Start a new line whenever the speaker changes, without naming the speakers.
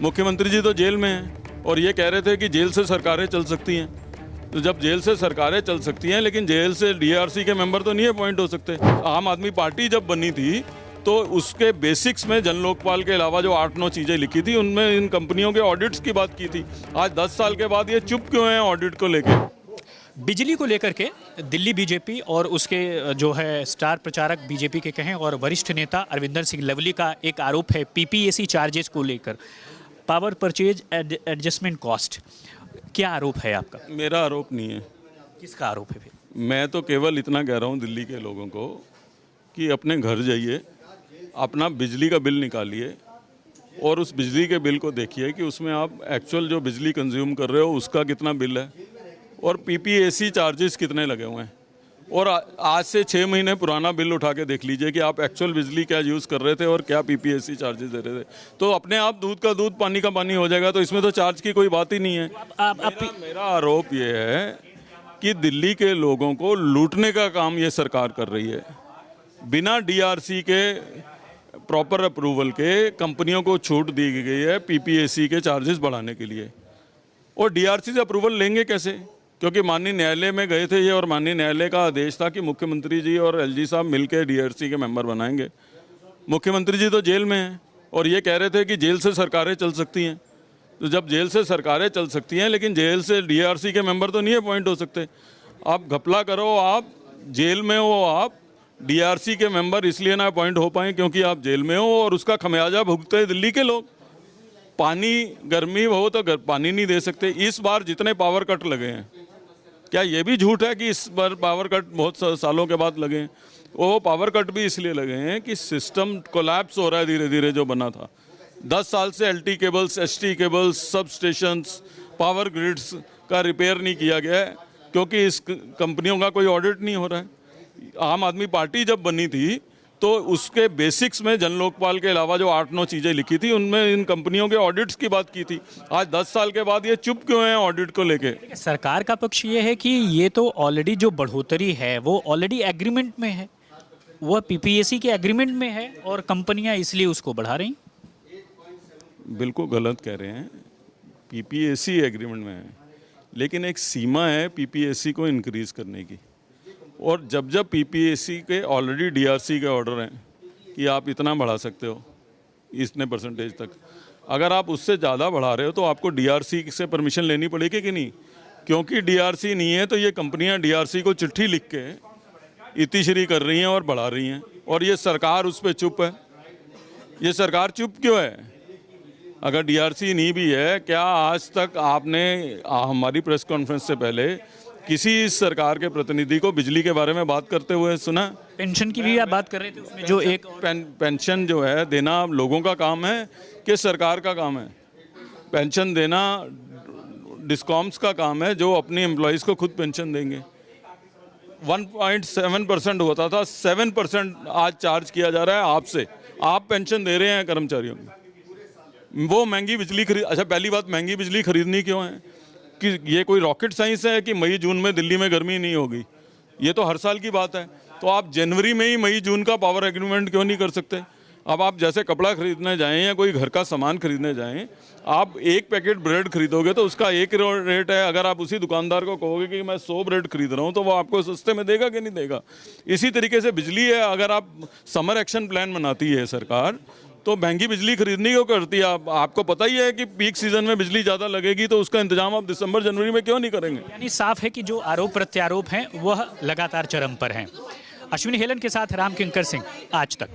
मुख्यमंत्री जी तो जेल में हैं और ये कह रहे थे कि जेल से सरकारें चल सकती हैं। तो जब जेल से सरकारें चल सकती हैं, लेकिन जेल से डीआरसी के मेंबर तो नहीं अपॉइंट हो सकते। आम आदमी पार्टी जब बनी थी तो उसके बेसिक्स में जन लोकपाल के अलावा जो 8-9 चीज़ें लिखी थी उनमें इन कंपनियों के ऑडिट्स की बात की थी। आज 10 साल के बाद ये चुप क्यों हैं ऑडिट को लेकर?
बिजली को लेकर के दिल्ली बीजेपी और उसके जो है स्टार प्रचारक बीजेपी के कहें और वरिष्ठ नेता अरविंदर सिंह लवली का एक आरोप है पीपीएसी चार्जेस को लेकर, पावर परचेज एडजस्टमेंट कॉस्ट। क्या आरोप है आपका?
मेरा आरोप नहीं है।
किसका आरोप है फिर?
मैं तो केवल इतना कह रहा हूँ दिल्ली के लोगों को कि अपने घर जाइए, अपना बिजली का बिल निकालिए और उस बिजली के बिल को देखिए कि उसमें आप एक्चुअल जो बिजली कंज्यूम कर रहे हो उसका कितना बिल है और पीपीएसी चार्जेस कितने लगे हुए हैं। और आज से 6 महीने पुराना बिल उठा के देख लीजिए कि आप एक्चुअल बिजली क्या यूज़ कर रहे थे और क्या पीपीएसी चार्जेस दे रहे थे। तो अपने आप दूध का दूध पानी का पानी हो जाएगा। तो इसमें तो चार्ज की कोई बात ही नहीं है। मेरा आरोप ये है कि दिल्ली के लोगों को लूटने का काम ये सरकार कर रही है। बिना डीआरसी के प्रॉपर अप्रूवल के कंपनियों को छूट दी गई है पीपीएसी के चार्जेस बढ़ाने के लिए। और डीआरसी से अप्रूवल लेंगे कैसे? क्योंकि माननीय न्यायालय में गए थे ये और माननीय न्यायालय का आदेश था कि मुख्यमंत्री जी और एलजी साहब मिलकर डीआरसी के मेंबर बनाएंगे। मुख्यमंत्री जी तो जेल में हैं और ये कह रहे थे कि जेल से सरकारें चल सकती हैं। तो जब जेल से सरकारें चल सकती हैं, लेकिन जेल से डीआरसी के मेंबर तो नहीं अपॉइंट हो सकते। आप घपला करो, आप जेल में हो, आप डीआरसी के मेंबर इसलिए ना अपॉइंट हो पाए क्योंकि आप जेल में हो और उसका खमियाजा भुगते दिल्ली के लोग। पानी गर्मी हो तो पानी नहीं दे सकते। इस बार जितने पावर कट लगे हैं, क्या ये भी झूठ है कि इस बार पावर कट बहुत सालों के बाद लगे हैं? वो पावर कट भी इसलिए लगे हैं कि सिस्टम कोलैप्स हो रहा है धीरे धीरे जो बना था। 10 साल से एलटी केबल्स, एसटी केबल्स, सब स्टेशंस, पावर ग्रिड्स का रिपेयर नहीं किया गया है क्योंकि इस कंपनियों का कोई ऑडिट नहीं हो रहा है। आम आदमी पार्टी जब बनी थी तो उसके बेसिक्स में जन लोकपाल के अलावा जो 8-9 चीज़ें लिखी थी उनमें इन कंपनियों के ऑडिट्स की बात की थी। आज 10 साल के बाद ये चुप क्यों हैं ऑडिट को लेके?
सरकार का पक्ष ये है कि ये तो ऑलरेडी जो बढ़ोतरी है वो ऑलरेडी एग्रीमेंट में है, वह पीपीएसी के एग्रीमेंट में है और कंपनियां इसलिए उसको बढ़ा रही।
बिल्कुल गलत कह रहे हैं। पीपीएसी एग्रीमेंट में है, लेकिन एक सीमा है पीपीएसी को इंक्रीज करने की। और जब जब पीपीएसी के ऑलरेडी डीआरसी के ऑर्डर हैं कि आप इतना बढ़ा सकते हो इतने परसेंटेज तक, अगर आप उससे ज़्यादा बढ़ा रहे हो तो आपको डीआरसी से परमिशन लेनी पड़ेगी कि नहीं? क्योंकि डीआरसी नहीं है तो ये कंपनियां डीआरसी को चिट्ठी लिख के इतिश्री कर रही हैं और बढ़ा रही हैं और ये सरकार उस पर चुप है। ये सरकार चुप क्यों है? अगर डीआरसी नहीं भी है, क्या आज तक आपने हमारी प्रेस कॉन्फ्रेंस से पहले किसी सरकार के प्रतिनिधि को बिजली के बारे में बात करते हुए सुना?
पेंशन की भी आप बात कर रहे थे, उसमें जो एक
पेंशन जो है देना लोगों का काम है कि सरकार का काम है? पेंशन देना डिस्कॉम्स का काम है जो अपने एम्प्लॉयज़ को खुद पेंशन देंगे। 1.7% होता था, 7% आज चार्ज किया जा रहा है आपसे। आप पेंशन दे रहे हैं कर्मचारियों को, वो महंगी बिजली खरीद। अच्छा, पहली बात, महंगी बिजली खरीदनी क्यों है? कि ये कोई रॉकेट साइंस है कि मई जून में दिल्ली में गर्मी नहीं होगी? ये तो हर साल की बात है। तो आप जनवरी में ही मई जून का पावर एग्रीमेंट क्यों नहीं कर सकते? अब आप जैसे कपड़ा खरीदने जाएं या कोई घर का सामान खरीदने जाएं, आप एक पैकेट ब्रेड खरीदोगे तो उसका एक रेट है। अगर आप उसी दुकानदार को कहोगे कि मैं 100 ब्रेड खरीद रहा हूं तो वो आपको सस्ते में देगा कि नहीं देगा? इसी तरीके से बिजली है। अगर आप समर एक्शन प्लान बनाती है सरकार तो महंगी बिजली खरीदनी क्यों करती है? आपको पता ही है कि पीक सीजन में बिजली ज़्यादा लगेगी तो उसका इंतजाम आप दिसंबर जनवरी में क्यों नहीं करेंगे?
यानी साफ है कि जो आरोप प्रत्यारोप हैं वह लगातार चरम पर हैं। अश्विनी हेलन के साथ राम किंकर सिंह, आज तक।